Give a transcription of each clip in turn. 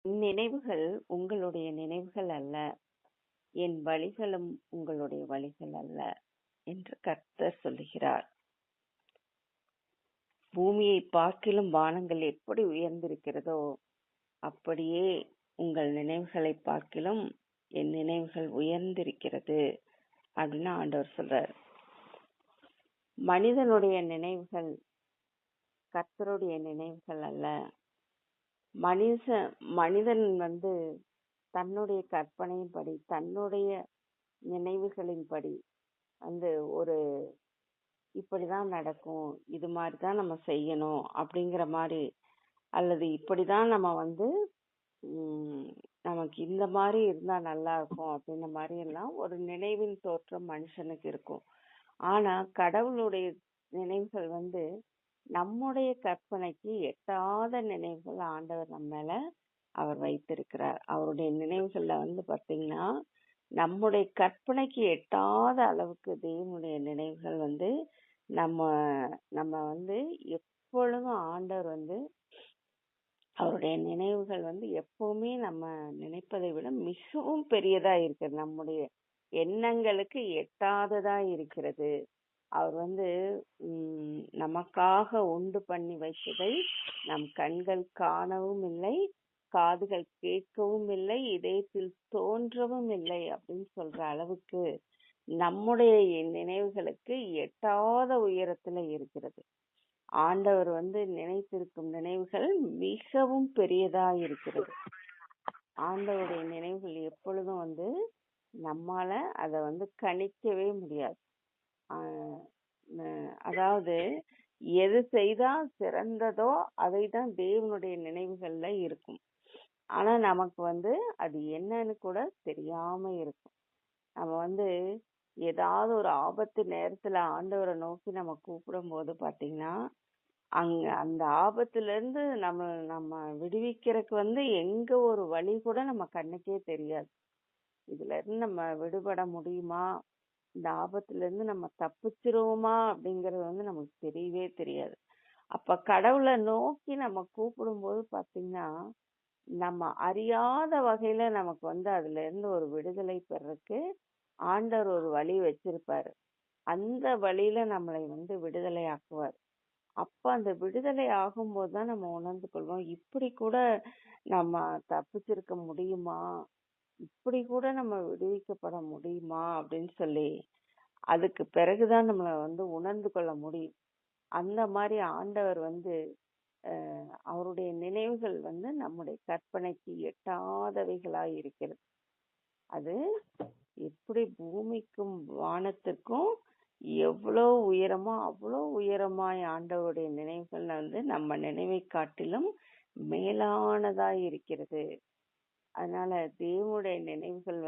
நினைவுகள் உங்களுடைய நினைவுகள் அல்ல, என் வழிகளும் உங்களுடைய வழிகள் அல்ல என்று கர்த்தர் சொல்லுகிறார். பூமியை பார்க்கிலும் வானங்கள் எப்படி உயர்ந்திருக்கிறதோ அப்படியே உங்கள் நினைவுகளை பார்க்கிலும் என் நினைவுகள் உயர்ந்திருக்கிறது அப்படின்னு ஆண்டவர் சொல்றார். மனிதனுடைய நினைவுகள் கர்த்தருடைய நினைவுகள் அல்ல. மனிதன் தன்னுடைய கற்பனையின்படி தன்னுடைய நினைவுகளின்படி ஒரு இப்படிதான் நடக்கும், இது மாதிரிதான் நம்ம செய்யணும் அப்படிங்கிற மாதிரி, அல்லது இப்படிதான் நம்ம நமக்கு இந்த மாதிரி இருந்தா நல்லா இருக்கும் அப்படின்ற மாதிரி எல்லாம் ஒரு நினைவின் தோற்றம் மனுஷனுக்கு இருக்கும். ஆனா கடவுளுடைய நினைவுகள் நம்முடைய கற்பனைக்கு எட்டாத நினைவுகள் ஆண்டவர் நம்ம மேல அவர் வைத்திருக்கிறார். அவருடைய நினைவுகள்ல பாத்தீங்கன்னா நம்முடைய கற்பனைக்கு எட்டாத அளவுக்கு தேவனுடைய நினைவுகள் நம்ம நம்ம எப்பொழுதும் ஆண்டவர் அவருடைய நினைவுகள் எப்பவுமே நம்ம நினைப்பதை விட மிகவும் பெரியதா இருக்கிறது, நம்முடைய எண்ணங்களுக்கு எட்டாததா இருக்கிறது. அவர் நமக்காக உண்டு பண்ணி வைத்ததை நம் கண்கள் காணவும் இல்லை, காதுகள் கேட்கவும் இல்லை, இதயத்தில் தோன்றவும் இல்லை அப்படின்னு சொல்ற அளவுக்கு நம்முடைய நினைவுகளுக்கு எட்டாத உயரத்துல இருக்கிறது. ஆண்டவர் நினைத்திருக்கும் நினைவுகள் மிகவும் பெரியதா இருக்கிறது. ஆண்டவருடைய நினைவுகள் எப்பொழுதும் நம்மால அத கணிக்கவே முடியாது. அதாவது எது செய்தா சிறந்ததோ அதை தான் தேவனுடைய நினைவுகள்ல இருக்கும். ஆனா நமக்கு அது என்னன்னு கூட தெரியாம இருக்கும். நம்ம ஏதாவது ஒரு ஆபத்து நேரத்துல ஆண்டவரை நோக்கி நம்ம கூப்பிடும் போது பாத்தீங்கன்னா அந்த ஆபத்துல இருந்து நம்ம விடுவிக்கிறதுக்கு எங்க ஒரு வழி கூட நம்ம கண்ணுக்கே தெரியாது. இதுல இருந்து நம்ம விடுபட முடியுமா, இந்த ஆபத்துல இருந்து நம்ம தப்பிச்சிருவோமா அப்படிங்கறது நமக்கு தெரியவே தெரியாது. அப்ப கடவுளை நோக்கி நம்ம கூப்பிடும் போது பாத்தீங்கன்னா நம்ம அறியாத வகையில நமக்கு அதுல இருந்து ஒரு விடுதலை பெறறதுக்கு ஆண்டவர் ஒரு வழி வச்சிருப்பாரு. அந்த வழியில நம்மளை விடுதலை ஆக்குவார். அப்ப அந்த விடுதலை ஆகும் போதுதான் நம்ம உணர்ந்து கொள்வோம், இப்படி கூட நம்ம தப்பிச்சிருக்க முடியுமா, இப்படி கூட நம்ம விடுவிக்கப்பட முடியுமா அப்படின்னு சொல்லி அதுக்கு பிறகுதான் நம்மள உணர்ந்து கொள்ள முடியும். அந்த மாதிரி ஆண்டவர் அவருடைய நினைவுகள் நம்முடைய கற்பனைக்கு எட்டாதவைகளாய் இருக்கிறது. அது எப்படி பூமிக்கும் வானத்திற்கும் எவ்வளவு உயரமோ அவ்வளவு உயரமாய் ஆண்டவருடைய நினைவுகள் நம்ம நினைவை காட்டிலும் மேலானதாய் இருக்கிறது. அதனால தேவனுடைய நினைவுகள்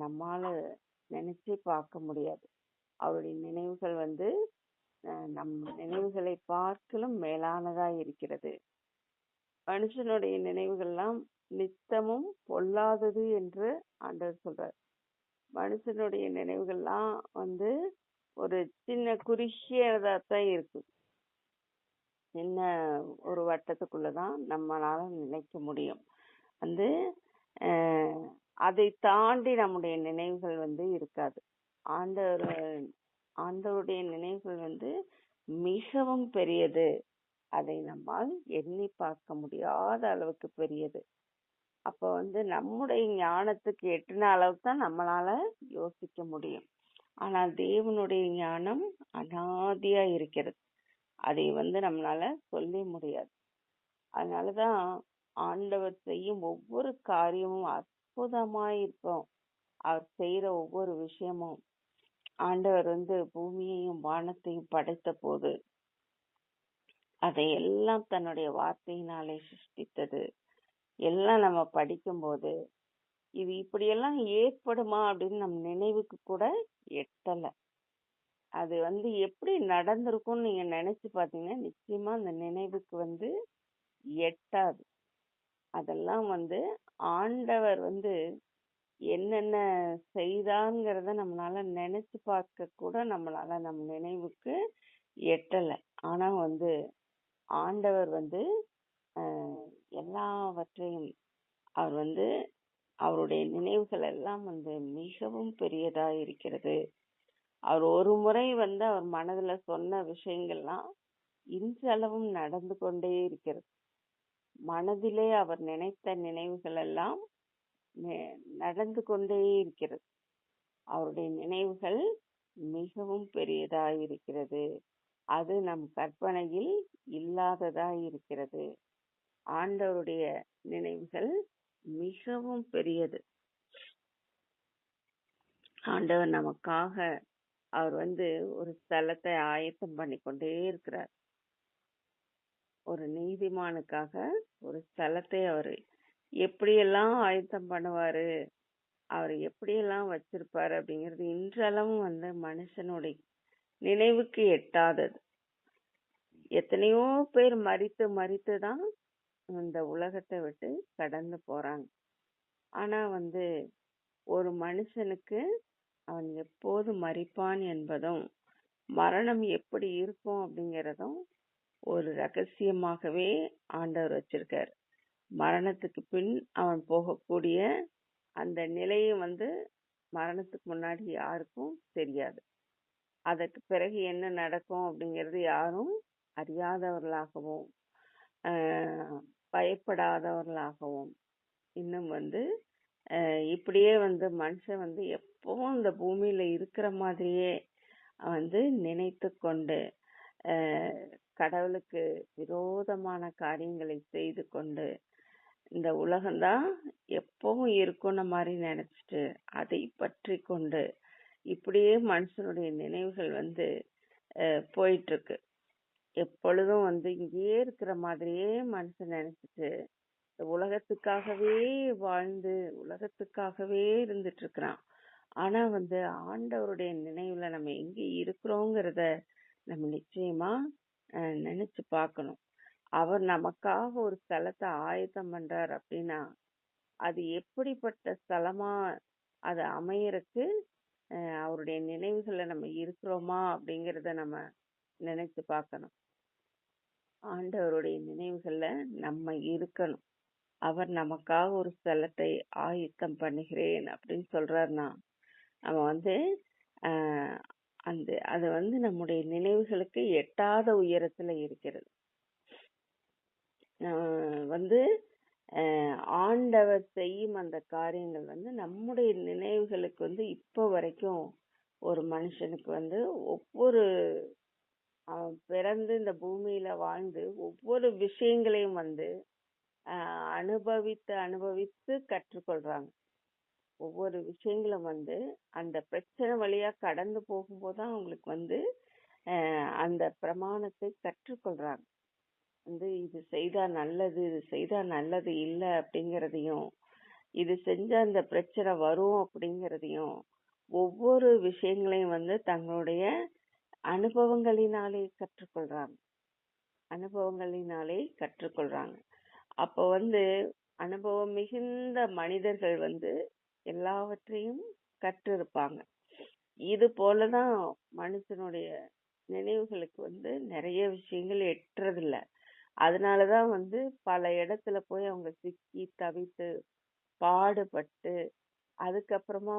நம்மால நினைச்சு பார்க்க முடியாது. அவருடைய நினைவுகள் நம் நினைவுகளை பார்க்கலும் மேலானதா இருக்கிறது. மனுஷனுடைய நினைவுகள்லாம் நித்தமும் பொல்லாதது என்று ஆண்டவர் சொல்றார். மனுஷனுடைய நினைவுகள்லாம் ஒரு சின்ன குறுகியதான் இருக்கு. சின்ன ஒரு வட்டத்துக்குள்ளதான் நம்மளால நினைக்க முடியும். அதை தாண்டி நம்முடைய நினைவுகள் இருக்காது. ஆண்டவருடைய நினைவுகள் மிகவும் பெரியது. அதை நம்மால் எண்ணி பார்க்க முடியாத அளவுக்கு பெரியது. அப்ப நம்முடைய ஞானத்துக்கு எட்டின அளவுக்கு தான் நம்மளால யோசிக்க முடியும். ஆனால் தேவனுடைய ஞானம் அனாதியா இருக்கிறது. அதை நம்மளால சொல்ல முடியாது. அதனாலதான் ஆண்டவர் செய்யும் ஒவ்வொரு காரியமும் அற்புதமாயிருக்கும். அவர் செய்யற ஒவ்வொரு விஷயமும், ஆண்டவர் பூமியையும் வானத்தையும் படைத்த போது அதையெல்லாம் தன்னுடைய வார்த்தையினாலே சிருஷ்டித்தது எல்லாம் நம்ம படிக்கும் போது இது இப்படியெல்லாம் ஏற்படுமா அப்படின்னு நம் நினைவுக்கு கூட எட்டல. அது எப்படி நடந்திருக்கும்னு நீங்க நினைச்சு பாத்தீங்கன்னா நிச்சயமா அந்த நினைவுக்கு எட்டாது. அதெல்லாம் ஆண்டவர் என்னென்ன செய்தாங்கிறத நம்மளால நினைச்சு பார்க்க கூட நம்மளால நம்ம நினைவுக்கு எட்டல. ஆனா ஆண்டவர் எல்லாவற்றையும் அவர் வந்து அவருடைய நினைவுகள் எல்லாம் மிகவும் பெரியதா இருக்கிறது. அவர் ஒரு முறை அவர் மனதுல சொன்ன விஷயங்கள்லாம் இன்றளவும் நடந்து கொண்டே இருக்கிறது. மனதிலே அவர் நினைத்த நினைவுகள் எல்லாம் நடந்து கொண்டே இருக்கிறது. அவருடைய நினைவுகள் மிகவும் பெரியதாய் இருக்கிறது. அது நம் கற்பனையில் இல்லாததாய் இருக்கிறது. ஆண்டவருடைய நினைவுகள் மிகவும் பெரியது. ஆண்டவர் நமக்காக அவர் ஒரு ஸ்தலத்தை ஆயத்தம் பண்ணி கொண்டே இருக்கிறார். ஒரு நீதிமானுக்காக ஒரு ஸ்தலத்தை அவர் எப்படியெல்லாம் ஆயத்தம் பண்ணுவாரு, அவர் எப்படியெல்லாம் வச்சிருப்பாரு அப்படிங்கிறது இன்றளவும் மனுஷனுடைய நினைவுக்கு எட்டாதது. எத்தனையோ பேர் மரித்து மரித்து தான் இந்த உலகத்தை விட்டு கடந்து போறாங்க. ஆனா ஒரு மனுஷனுக்கு அவன் எப்போது மரிப்பான் என்பதும் மரணம் எப்படி இருக்கும் அப்படிங்கறதும் ஒரு ரகசியமாகவே ஆண்டவர் வச்சிருக்காரு. மரணத்துக்கு பின் அவன் போகக்கூடிய அந்த நிலையை மரணத்துக்கு முன்னாடி யாருக்கும் தெரியாது. அதற்கு பிறகு என்ன நடக்கும் அப்படிங்கிறது யாரும் அறியாதவர்களாகவும் பயப்படாதவர்களாகவும் இன்னும் இப்படியே மனுஷன் எப்பவும் இந்த பூமியில இருக்கிற மாதிரியே நினைத்து கொண்டு கடவுளுக்கு விரோதமான காரியங்களை செய்து கொண்டு இந்த உலகம்தான் எப்பவும் இருக்கும்ன மாதிரி நினைச்சிட்டு அதை பற்றி கொண்டு இப்படியே மனுஷனுடைய நினைவுகள் போயிட்டு இருக்கு. எப்பொழுதும் இங்கேயே இருக்கிற மாதிரியே மனுஷன் நினைச்சிட்டு உலகத்துக்காகவே வாழ்ந்து உலகத்துக்காகவே இருந்துட்டு இருக்கிறான். ஆனா ஆண்டவருடைய நினைவுல நம்ம எங்க இருக்கிறோங்கிறத நம்ம நிச்சயமா நினைச்சு பார்க்கணும். அவர் நமக்காக ஒரு ஸ்தலத்தை ஆயத்தம் பண்றார் அப்படின்னா அது எப்படிப்பட்ட ஸ்தலமா அது அமையறக்கு அவருடைய நினைவுகளை நம்ம இருக்கிறோமா அப்படிங்கறத நம்ம நினைச்சு பார்க்கணும். ஆண்டவருடைய நினைவுகள்ல நம்ம இருக்கணும். அவர் நமக்காக ஒரு ஸ்தலத்தை ஆயத்தம் பண்ணுகிறேன் அப்படின்னு சொல்றாருன்னா நம்ம அது நம்முடைய நினைவுகளுக்கு எட்டாத உயரத்துல இருக்கிறது. ஆண்டவர் செய்யும் அந்த காரியங்கள் நம்முடைய நினைவுகளுக்கு இப்ப வரைக்கும் ஒரு மனுஷனுக்கு ஒவ்வொரு பிறந்து இந்த பூமியில வாழ்ந்து ஒவ்வொரு விஷயங்களையும் அனுபவித்து அனுபவித்து கற்றுக்கொள்றாங்க. ஒவ்வொரு விஷயங்களும் அந்த பிரச்சனை வழியா கடந்து போகும்போதுதான் அவங்களுக்கு அந்த பிரமாணத்தை கற்றுக்கொள்றாங்க. இது செய்தா நல்லது, இது செய்தா நல்லது இல்லை அப்படிங்கறதையும், இது செஞ்சா அந்த பிரச்சனை வரும் அப்படிங்கறதையும் ஒவ்வொரு விஷயங்களையும் தங்களுடைய அனுபவங்களினாலே கற்றுக்கொள்றாங்க. அப்ப அனுபவம் மிகுந்த மனிதர்கள் எல்லாவற்றையும் கற்றிருப்பாங்க. இது போலதான் மனுஷனுடைய நினைவுகளுக்கு நிறைய விஷயங்கள் எட்டுறதில்ல. அதனாலதான் பல இடத்துல போய் அவங்க சிக்கி தவித்து பாடுபட்டு அதுக்கப்புறமா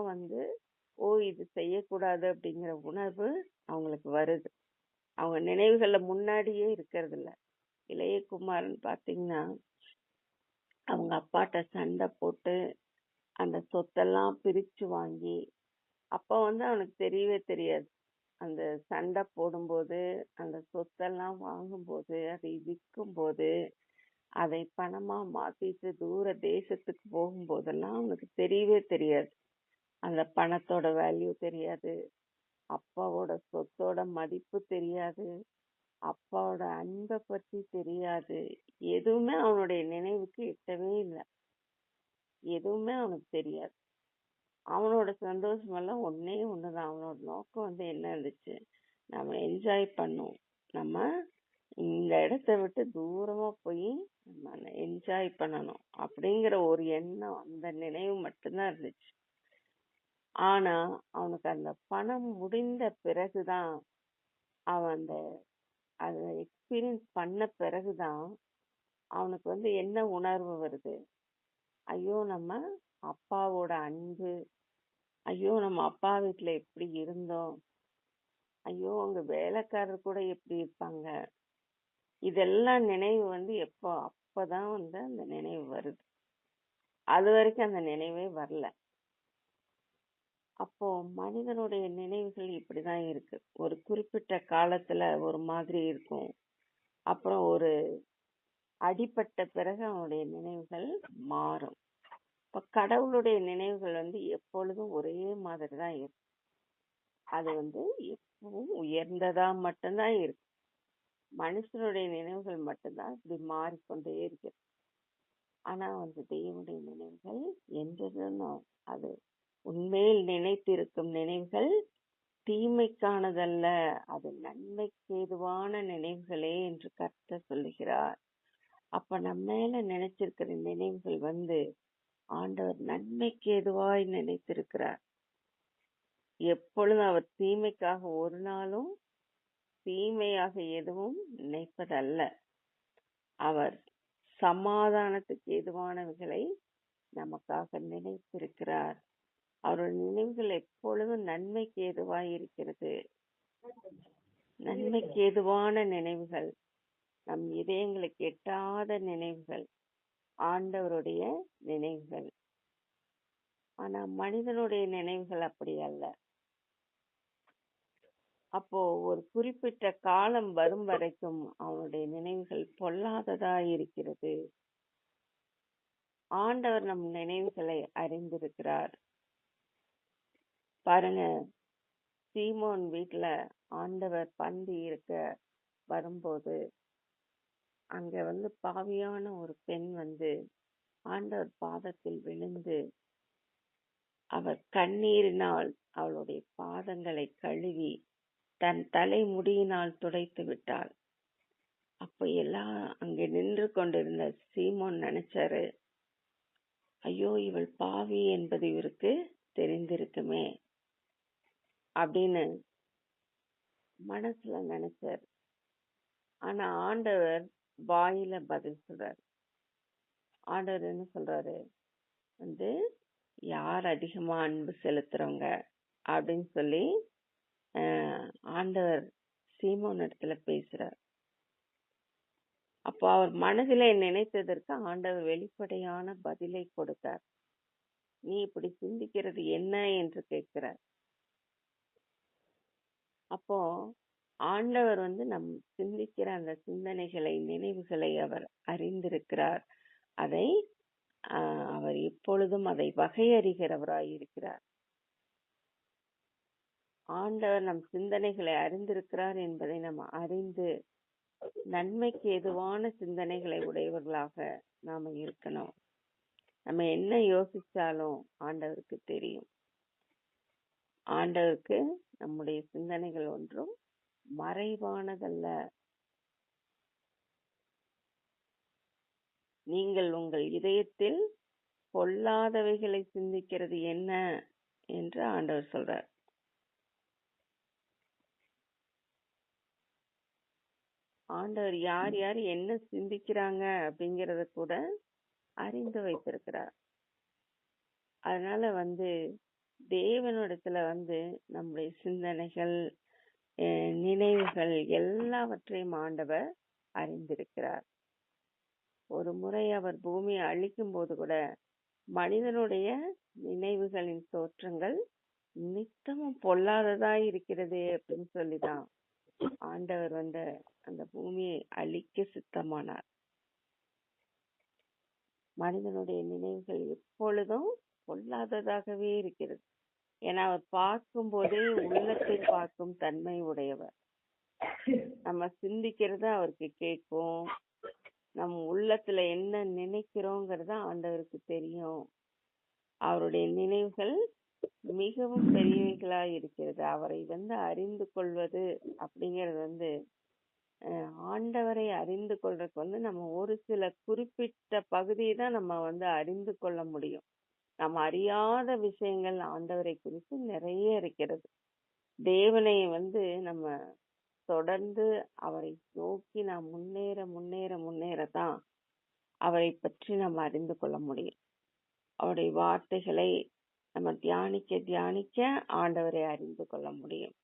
இது செய்யக்கூடாது அப்படிங்கிற உணர்வு அவங்களுக்கு வருது. அவங்க நினைவுகள்ல முன்னாடியே இருக்கிறது இல்ல. இளையகுமாரன் பாத்தீங்கன்னா அவங்க அப்பாட்ட சண்டை போட்டு அந்த சொத்தெல்லாம் பிரிச்சு வாங்கி அப்ப அவனுக்கு தெரியவே தெரியாது. அந்த சண்டை போடும்போது அந்த சொத்தெல்லாம் வாங்கும்போது அதை விற்கும் போது அதை பணமா மாத்திட்டு தூர தேசத்துக்கு போகும்போதெல்லாம் அவனுக்கு தெரியவே தெரியாது. அந்த பணத்தோட வேல்யூ தெரியாது, அப்பாவோட சொத்தோட மதிப்பு தெரியாது, அப்பாவோட அன்பை பத்தி தெரியாது. எதுவுமே அவனுடைய நினைவுக்கு எட்டவே இல்லை. எதுவுமே அவனுக்கு தெரியாது. அவனோட சந்தோஷம் எல்லாம் ஒன்னே ஒண்ணுதான். அவனோட நோக்கம் என்ன இருந்துச்சு, நம்ம என்ஜாய் பண்ணும், நம்ம இந்த இடத்த விட்டு தூரமா போய் நம்ம என்ஜாய் பண்ணணும் அப்படிங்கிற ஒரு எண்ணம், அந்த நினைவு மட்டும்தான் இருந்துச்சு. ஆனா அவனுக்கு அந்த பணம் முடிந்த பிறகுதான் அவன் அதை எக்ஸ்பீரியன்ஸ் பண்ண பிறகுதான் அவனுக்கு வந்து என்ன உணர்வு வருது? ஐயோ நம்ம அப்பாவோட அன்பு, ஐயோ நம்ம அப்பா வீட்டுல எப்படி இருந்தோம், ஐயோ உங்க வேலைக்காரர் கூட எப்படி இருப்பாங்க, இதெல்லாம் நினைவு வந்து அப்பதான் வந்து அந்த நினைவு வருது. அது வரைக்கும் அந்த நினைவே வரல. அப்போ மனிதனுடைய நினைவுகள் இப்படிதான் இருக்கு. ஒரு குறிப்பிட்ட காலத்துல ஒரு மாதிரி இருக்கும். அப்புறம் ஒரு அடிபட்ட பிறகு அவனுடைய நினைவுகள் மாறும். இப்ப கடவுளுடைய நினைவுகள் வந்து எப்பொழுதும் ஒரே மாதிரி தான் இருக்கும். அது வந்து எப்பவும் உயர்ந்ததா மட்டும்தான் இருக்கு. மனுஷனுடைய நினைவுகள் மட்டும்தான் இப்படி மாறிக்கொண்டே இருக்கிறது. ஆனா வந்து தேவனுடைய நினைவுகள் என்றதும் அது உண்மையில் நினைத்திருக்கும் நினைவுகள் தீமைக்கானதல்ல, அது நன்மைக்கு ஏதுவான நினைவுகளே என்று கர்த்தர் சொல்லுகிறார். அப்ப நம்ம மேல நினைச்சிருக்கிற நினைவுகள் வந்து ஆண்டவர் நன்மைக்கு ஏதுவாய் நினைத்திருக்கிறார். எப்பொழுதும் அவர் தீமைக்காக ஒரு நாளும் தீமையாக எதுவும் நினைப்பதல்ல. அவர் சமாதானத்துக்கு ஏதுவானவைகளை நமக்காக நினைத்திருக்கிறார். அவருடைய நினைவுகள் எப்பொழுதும் நன்மைக்கு ஏதுவாய் இருக்கிறது. நன்மைக்கு ஏதுவான நினைவுகள், நம் இதயங்களுக்கு எட்டாத நினைவுகள் ஆண்டவருடைய நினைவுகள். ஆனா மனிதனுடைய நினைவுகள் அப்படி அல்ல. அப்போ ஒரு குறிப்பிட்ட காலம் வரும் வரைக்கும் அவனுடைய நினைவுகள் பொல்லாததா இருக்கிறது. ஆண்டவர் நம் நினைவுகளை அறிந்திருக்கிறார். பாருங்க, சீமோன் வீட்டுல ஆண்டவர் பந்தி இருக்க வரும்போது அங்க வந்து பாவியான ஒரு பெண் வந்து ஆண்டவர் பாதத்தில் விழுந்து அவர் கண்ணீரினால் அவளுடைய பாதங்களை கழுவி தன் தலை முடியினால் துடைத்து விட்டாள். அப்ப எல்லாம் அங்க நின்று கொண்டிருந்த சீமோன் நினைச்சாரு, ஐயோ இவள் பாவி என்பது இவருக்கு தெரிந்திருக்குமே அப்படின்னு மனசுல நினைச்சாரு. ஆனா ஆண்டவர் வாயில பதில் சொல்றாரு. ஆண்டவர் என்ன சொல்றாரு வந்து, யார் அதிகமா அன்பு செலுத்துறவங்க அப்படின்னு சொல்லி ஆண்டவர் சீமோன் இடத்துல பேசுறார். அப்போ அவர் மனதிலே நினைத்ததற்கு ஆண்டவர் வெளிப்படையான பதிலை கொடுத்தார். நீ இப்படி சிந்திக்கிறது என்ன என்று கேட்கிறார். அப்போ ஆண்டவர் வந்து நம் சிந்திக்கிற அந்த சிந்தனைகளை, நினைவுகளை அவர் அறிந்திருக்கிறார். அதை அவர் எப்பொழுதும் அதை வகையறிகிறவராய் இருக்கிறார். ஆண்டவர் நம் சிந்தனைகளை அறிந்திருக்கிறார் என்பதை நம்ம அறிந்து நன்மைக்கு ஏதுவான சிந்தனைகளை உடையவர்களாக நாம இருக்கணும். நம்ம என்ன யோசிச்சாலும் ஆண்டவருக்கு தெரியும். ஆண்டவருக்கு நம்முடைய சிந்தனைகள் ஒன்றும் மறைவானதல்ல. நீங்கள் உங்கள் இதயத்தில் பொல்லாதவைகளை சிந்திக்கிறது என்ன என்று ஆண்டவர் சொல்றார். ஆண்டவர் யார் யார் என்ன சிந்திக்கிறாங்க அப்படிங்கறத கூட அறிந்து வைத்திருக்கிறார். அதனால வந்து தேவனிடத்துல வந்து நம்முடைய சிந்தனைகள், நினைவுகள் எல்லாவற்றையும் ஆண்டவர் அறிந்திருக்கிறார். ஒரு முறை அவர் பூமியை அழிக்கும் போது கூட மனிதனுடைய நினைவுகளின் தோற்றங்கள் நித்தமும் பொல்லாததா இருக்கிறது அப்படின்னு சொல்லிதான் ஆண்டவர் வந்து அந்த பூமியை அழிக்க சித்தமானார். மனிதனுடைய நினைவுகள் எப்பொழுதும் பொல்லாததாகவே இருக்கிறது. ஏன்னா அவர் பார்க்கும் போதே உள்ளத்தை பார்க்கும் தன்மை உடையவர். நம்ம சிந்திக்கிறத அவருக்கு கேட்கும். நம்ம உள்ளத்துல என்ன நினைக்கிறோங்கிறத ஆண்டவருக்கு தெரியும். அவருடைய நினைவுகள் மிகவும் பெரியவைகளா இருக்கிறது. அவரை வந்து அறிந்து கொள்வது அப்படிங்கறது வந்து ஆண்டவரை அறிந்து கொள்றதுக்கு வந்து நம்ம ஒரு சில குறிப்பிட்ட பகுதியை தான் நம்ம வந்து அறிந்து கொள்ள முடியும். நம்ம அறியாத விஷயங்கள் ஆண்டவரை குறித்து நிறைய இருக்கிறது. தேவனை வந்து நம்ம தொடர்ந்து அவரை நோக்கி நாம் முன்னேற முன்னேற முன்னேறதான் அவரை பற்றி நம்ம அறிந்து கொள்ள முடியும். அவருடைய வார்த்தைகளை நம்ம தியானிக்க தியானிக்க ஆண்டவரை அறிந்து கொள்ள முடியும்.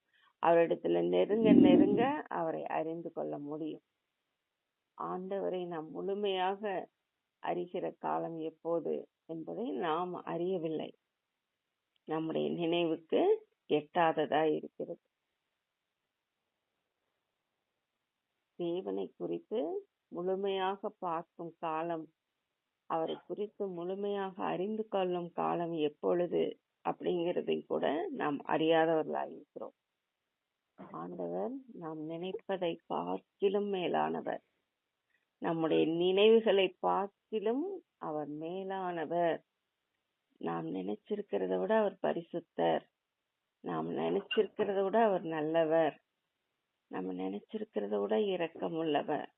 அவரிடத்துல நெருங்க நெருங்க அவரை அறிந்து கொள்ள முடியும். ஆண்டவரை நாம் முழுமையாக அறிகிற காலம் எப்போது என்பதை நாம் அறியவில்லை. நம்முடைய நினைவுக்கு எட்டாததா இருக்கிறது. தேவனை குறித்து முழுமையாக பார்க்கும் காலம், அவரை குறித்து முழுமையாக அறிந்து கொள்ளும் காலம் எப்பொழுது அப்படிங்கிறதை கூட நாம் அறியாதவர்களாக இருக்கிறோம். ஆண்டவர் நாம் நினைப்பதை பார்க்கிலும் மேலானவர். நம்முடைய நினைவுகளை பார்க்கிலும் அவர் மேலானவர். நாம் நினைச்சிருக்கிறத விட அவர் பரிசுத்தர். நாம் நினைச்சிருக்கிறத விட அவர் நல்லவர். நம்ம நினைச்சிருக்கிறத விட இரக்கம் உள்ளவர்.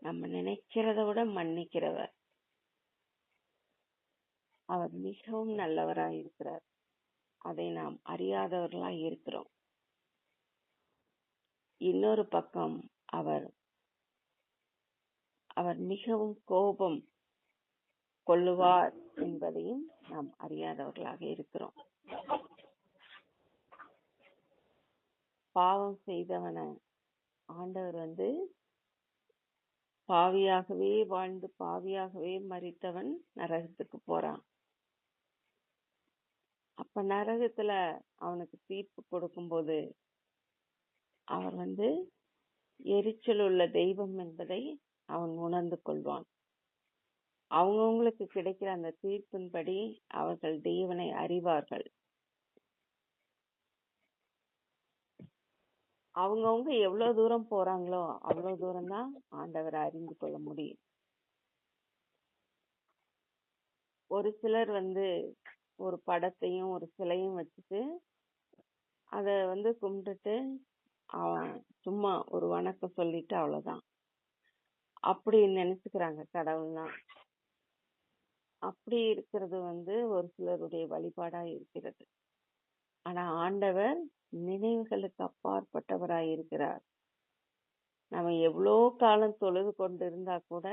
நம்ம நினைக்கிறத விட மன்னிக்கிறவர். அவர் மிகவும் நல்லவராய் இருக்கிறார். அதை நாம் அறியாதவர்களாய் இருக்கிறோம். இன்னொரு பக்கம் அவர் மிகவும் கோபம் கொள்ளுவார் என்பதையும் நாம் அறியாதவர்களாக இருக்கிறோம். பாவம் செய்தவன ஆண்டவர் பாவியாகவே வாழ்ந்து பாவியாகவே மரித்தவன் நரகத்துக்கு போறான். அப்ப நரகத்துல அவனுக்கு தீர்ப்பு கொடுக்கும்போது அவர் எரிச்சல் உள்ள தெய்வம் என்பதை அவன் உணர்ந்து கொள்வான். அவங்கவுங்களுக்கு கிடைக்கிற அந்த தீர்ப்பின்படி அவர்கள் தேவனை அறிவார்கள். அவங்கவுங்க எவ்வளவு தூரம் போறாங்களோ அவ்வளவு தூரம் தான் ஆண்டவரை அறிந்து கொள்ள முடியும். ஒரு சிலர் ஒரு படத்தையும் ஒரு சிலையும் வச்சுட்டு அத கும்பிட்டுட்டு சும்மா ஒரு வணக்கம் சொல்லிட்டு அவ்வளவுதான் அப்படி நினைச்சுக்கிறாங்க கடவுள்னா. அப்படி இருக்கிறது ஒரு சிலருடைய வழிபாடா இருக்கிறது. ஆனா ஆண்டவர் நினைவுகளுக்கு அப்பாற்பட்டவராய் இருக்கிறார். நம்ம எவ்வளோ காலம் தொழுது கொண்டு இருந்தா கூட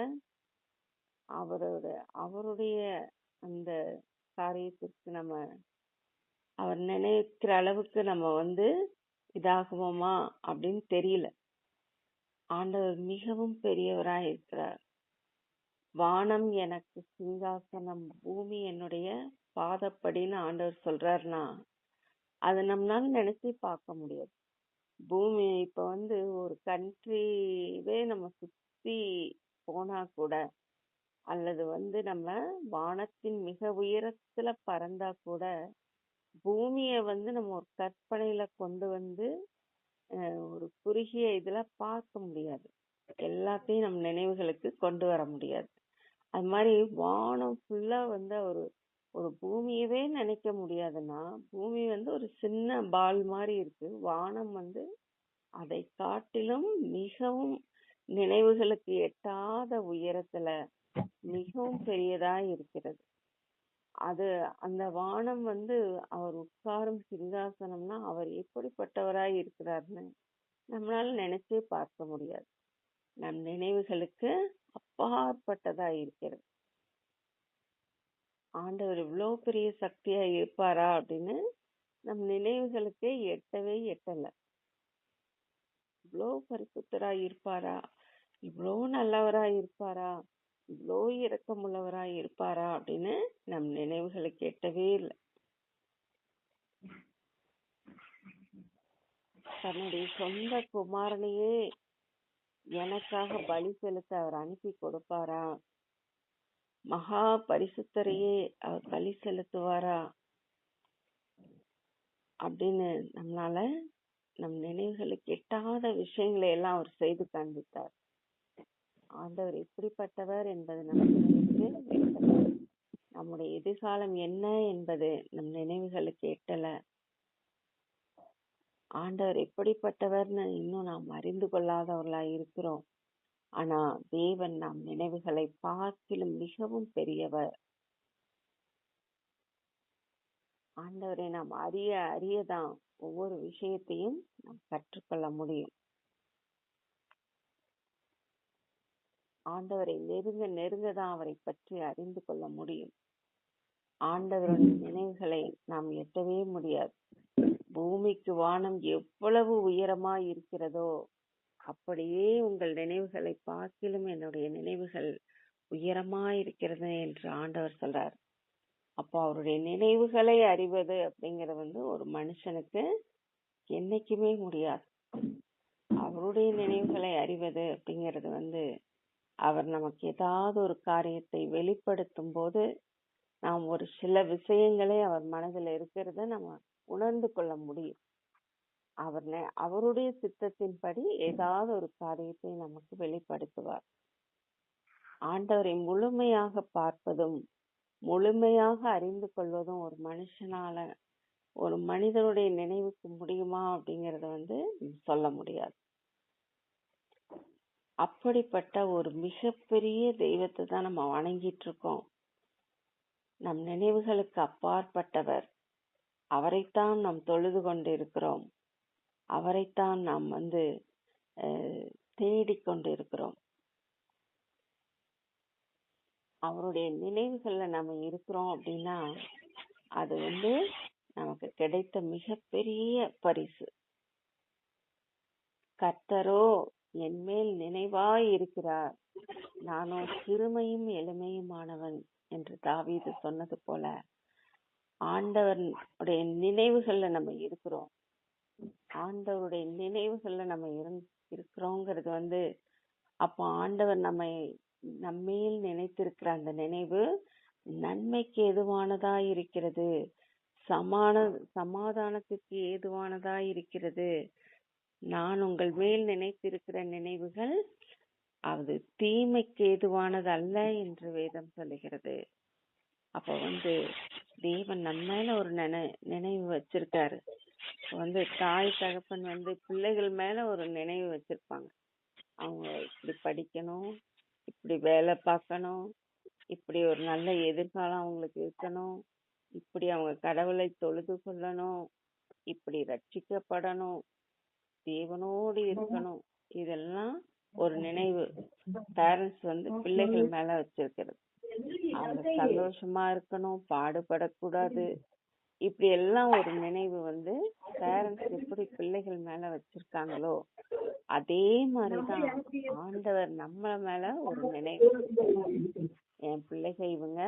அவருடைய அந்த காரியத்திற்கு நம்ம அவர் நினைக்கிற அளவுக்கு நம்ம இதாகுவோமா அப்படின்னு தெரியல. ஆண்டவர் மிகவும் பெரியவராய் இருக்கிறார். வானம் எனக்கு சிங்காசனம், பூமி என்னுடைய பாதப்படின்னு ஆண்டவர் சொல்றாருன்னா அதை நம்மளால நினைச்சு பார்க்க முடியாது. பூமி இப்ப ஒரு கண்ட்ரிவே நம்ம சுத்தி போனா கூட, அல்லது நம்ம வானத்தின் மிக உயரத்துல பறந்தா கூட பூமிய நம்ம ஒரு கற்பனையில கொண்டு ஒரு குறுகிய இதுல பார்க்க முடியாது. எல்லாத்தையும் நம் நினைவுகளுக்கு கொண்டு வர முடியாது. அது மாதிரி வானம் ஃபுல்லா ஒரு பூமியவே நினைக்க முடியாதுன்னா, பூமி ஒரு சின்ன பால் மாதிரி இருக்கு. வானம் அதை காட்டிலும் மிகவும் நினைவுகளுக்கு எட்டாத உயரத்துல மிகவும் பெரியதா இருக்கிறது. அந்த வானம் அவர் உட்காரும் சிங்காசனம்னா அவர் எப்படிப்பட்டவராய் இருக்கிறார்னு நம்மளால நினைச்சே பார்க்க முடியாது. நம் நினைவுகளுக்கு அப்பாற்பட்டதா இருக்கிறது. ஆண்டவர் இவ்வளவு பெரிய சக்தியா இருப்பாரா அப்படின்னு நம் நினைவுகளுக்கே எட்டவே எட்டல. இவ்வளோ பரிசுத்தரா இருப்பாரா, இவ்வளோ நல்லவரா இருப்பாரா, இவ்வளோ இரக்கமுள்ளவரா இருப்பாரா அப்படின்னு நம் நினைவுகளுக்கு எட்டவே இல்லை. தன்னுடைய சொந்த குமாரனையே எனக்காக பலி செலுத்த அவர் அனுப்பி கொடுப்பாரா, மகா பரிசுத்தரையே அவர் பலி செலுத்துவாரா அப்படின்னு நம்மளால நம் நினைவுகளுக்கு எட்டாத விஷயங்களை எல்லாம் அவர் செய்து காண்பித்தார். ஆண்டவர் எப்படிப்பட்டவர் என்பது நமக்கு நம்முடைய எதிர்காலம் என்ன என்பது நம் நினைவுகளுக்கு எட்டல. ஆண்டவர் எப்படிப்பட்டவர்னு இன்னும் நாம் அறிந்து கொள்ளாதவர்களா இருக்கிறோம். ஆனா தேவன் நம் நினைவுகளை பார்க்கிலும் மிகவும் பெரியவர். ஆண்டவரை நாம் அறிய அறியதான் ஒவ்வொரு விஷயத்தையும் நாம் கற்றுக்கொள்ள முடியும். ஆண்டவரை நெருங்க நெருங்க தான் அவரை பற்றி அறிந்து கொள்ள முடியும். ஆண்டவருடைய நினைவுகளை நாம் எட்டவே முடியாது. பூமிக்கு வானம் எவ்வளவு உயரமாய் இருக்கிறதோ அப்படியே உங்கள் நினைவுகளை பார்க்கிலும் என்னுடைய நினைவுகள் உயரமாய் இருக்கிறது என்று ஆண்டவர் சொல்றார். அப்போ அவருடைய நினைவுகளை அறிவது அப்படிங்கிறது ஒரு மனுஷனுக்கு என்னைக்குமே முடியாது. அவருடைய நினைவுகளை அறிவது அப்படிங்கிறது அவர் நமக்கு ஏதாவது ஒரு காரியத்தை வெளிப்படுத்தும் போது நாம் ஒரு சில விஷயங்களே அவர் மனதில் இருக்கிறத நம்ம உணர்ந்து கொள்ள முடியும். அவருடைய சித்தத்தின்படி ஏதாவது ஒரு காரியத்தை நமக்கு வெளிப்படுத்துவார். ஆண்டவரை முழுமையாக பார்ப்பதும் முழுமையாக அறிந்து கொள்வதும் ஒரு மனிதனுடைய நினைவுக்கு முடியுமா அப்படிங்கறத சொல்ல முடியாது. அப்படிப்பட்ட ஒரு மிகப்பெரிய தெய்வத்தை தான் நம்ம வணங்கிட்டு இருக்கோம். நம் நினைவுகளுக்கு அப்பாற்பட்டவர். அவரைத்தான் நாம் தொழுது கொண்டு இருக்கிறோம். அவரைத்தான் நாம் தேடிக்கொண்டு இருக்கிறோம். அவருடைய நினைவுகள்ல நம்ம இருக்கிறோம் அப்படின்னா அது நமக்கு கிடைத்த மிகப்பெரிய பரிசு. கர்த்தரோ என் மேல் நினைவாய் இருக்கிறார், நானோ சிறுமையும் எளிமையுமானவன் என்று தாவீது சொன்னது போல ஆண்டவருடைய நினைவுகள்ல நம்ம இருக்கிறோம். ஆண்டவருடைய நினைவுகள்ல நம்ம இருக்கிறோங்கிறது அப்ப ஆண்டவர் நம்மேல் நினைத்திருக்கிற அந்த நினைவு நன்மைக்கு ஏதுவானதா இருக்கிறது, சமாதானத்துக்கு ஏதுவானதா இருக்கிறது. நான் உங்கள் மேல் நினைத்திருக்கிற நினைவுகள் அது தீமைக்கு ஏதுவானது அல்ல என்று வேதம் சொல்லுகிறது. அப்ப தேவன் நம்ம மேல ஒரு நினைவு வச்சிருக்காரு. தாய் தகப்பன் பிள்ளைகள் மேல ஒரு நினைவு வச்சிருப்பாங்க. அவங்க இப்படி படிக்கணும், இப்படி வேலை பார்க்கணும், இப்படி ஒரு நல்ல எதிர்காலம் அவங்களுக்கு இருக்கணும், இப்படி அவங்க கடவுளை தொழுது கொள்ளணும், இப்படி ரட்சிக்கப்படணும், தேவனோடு இருக்கணும். இதெல்லாம் ஒரு நினைவு பேரண்ட்ஸ் பிள்ளைகள் மேல வச்சிருக்கிறது. அவங்க சந்தோஷமா இருக்கணும், பாடுபடக்கூடாது, இப்படி எல்லாம் ஒரு நினைவு பேரண்ட்ஸ் எப்படி பிள்ளைகள் மேல வச்சிருக்காங்களோ அதே மாதிரிதான் ஆண்டவர் நம்ம மேல ஒரு நினைவு. என் பிள்ளைகள் இவங்க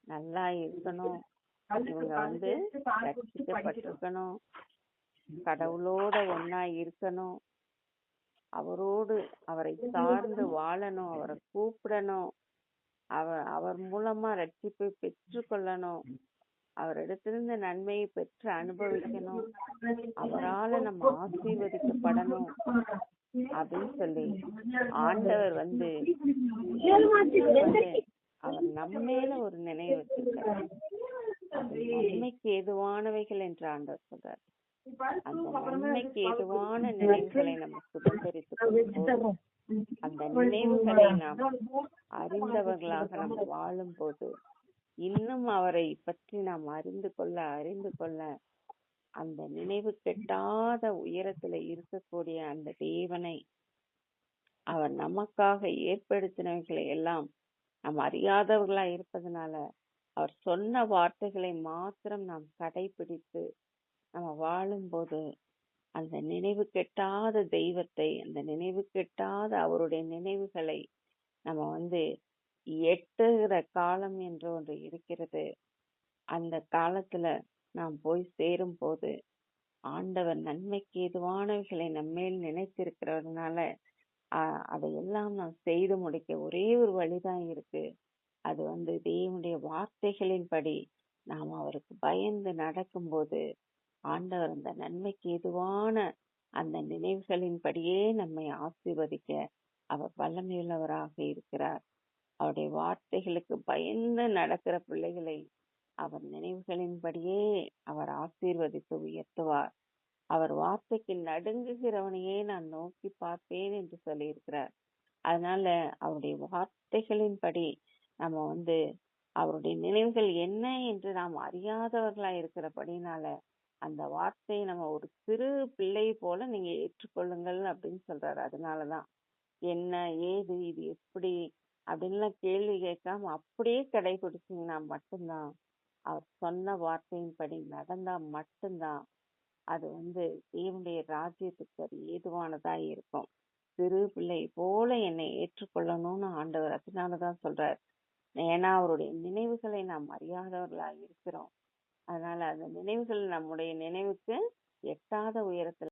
நல்லா இருக்கணும், இவங்க ரட்சிக்கப்பட்டிருக்கணும், கடவுளோட ஒன்னா இருக்கணும், அவரை சார்ந்து வாழணும், அவரை கூப்பிடணும், அவர் மூலமா ரட்சிப்பை பெற்று கொள்ளணும், அவரிடத்திலிருந்து நன்மையை பெற்று அனுபவிக்கணும், அவரால நம்ம ஆசீர்வதிக்கப்படணும் அப்படின்னு சொல்லி ஆண்டவர் அவர் நம்மேல ஒரு நினைவு வச்சிருக்காரு. நன்மைக்கு ஏதுவானவைகள் என்று ஆண்டவர் சொல்றார். அந்த நன்மைக்கு ஏதுவான நினைவுகளை நம்ம சுதந்திரித்து அந்த நினைவுகளை நாம் அறிந்தவர்களாக நம்ம வாழும் போது இன்னும் அவரை பற்றி நாம் அறிந்து கொள்ள அந்த நினைவு கெட்டாத உயரத்துல இருக்கக்கூடிய அந்த தேவனை, அவர் நமக்காக ஏற்படுத்தினவைகளை எல்லாம் நாம் அறியாதவர்களா இருப்பதனால அவர் சொன்ன வார்த்தைகளை மாத்திரம் நாம் கடைபிடித்து நம்ம வாழும்போது அந்த நினைவு கெட்டாத தெய்வத்தை, அந்த நினைவு கெட்டாத அவருடைய நினைவுகளை நம்ம எட்டுகிற காலம் என்று ஒன்று இருக்கிறது. அந்த காலத்துல நாம் போய் சேரும் போது ஆண்டவர் நன்மைக்கு ஏதுவானவைகளை நம்மேல் நினைத்திருக்கிறதுனால அதையெல்லாம் நாம் செய்து முடிக்க ஒரே ஒரு வழிதான் இருக்கு. அது தேவனுடைய வார்த்தைகளின்படி நாம் அவருக்கு பயந்து நடக்கும்போது ஆண்டவர் அந்த நன்மைக்கு ஏதுவான அந்த நினைவுகளின்படியே நம்மை ஆசீர்வதிக்க அவர் வல்லமையுள்ளவராக இருக்கிறார். அவருடைய வார்த்தைகளுக்கு பயந்து நடக்கிற பிள்ளைகளை அவர் நினைவுகளின்படியே அவர் ஆசீர்வதித்து உயர்த்துவார். அவர் வார்த்தைக்கு நடுங்குகிறவனையே நான் நோக்கி பார்ப்பேன் என்று சொல்லியிருக்கிறார். அதனால அவருடைய வார்த்தைகளின்படி நம்ம அவருடைய நினைவுகள் என்ன என்று நாம் அறியாதவர்களா இருக்கிறபடினால அந்த வார்த்தையை நம்ம ஒரு சிறு பிள்ளை போல நீங்க ஏற்றுக்கொள்ளுங்கள் அப்படின்னு சொல்றாரு. அதனாலதான் என்ன ஏது இது எப்படி அப்படின்லாம் கேள்வி கேட்காம அப்படியே கடைபிடிச்சீங்கன்னா மட்டும்தான், அவர் சொன்ன வார்த்தையின்படி நடந்தா மட்டும்தான் அது தேவனுடைய ராஜ்யத்துக்கு அது ஏதுவானதா இருக்கும். சிறு பிள்ளை போல என்னை ஏற்றுக்கொள்ளணும்னு ஆண்டவர் அதனாலதான் சொல்றார். ஏன்னா அவருடைய நினைவுகளை நாம் அறியாதவர்களா இருக்கிறோம். அதனால அந்த நினைவுகள் நம்முடைய நினைவுக்கு எட்டாத உயரத்துல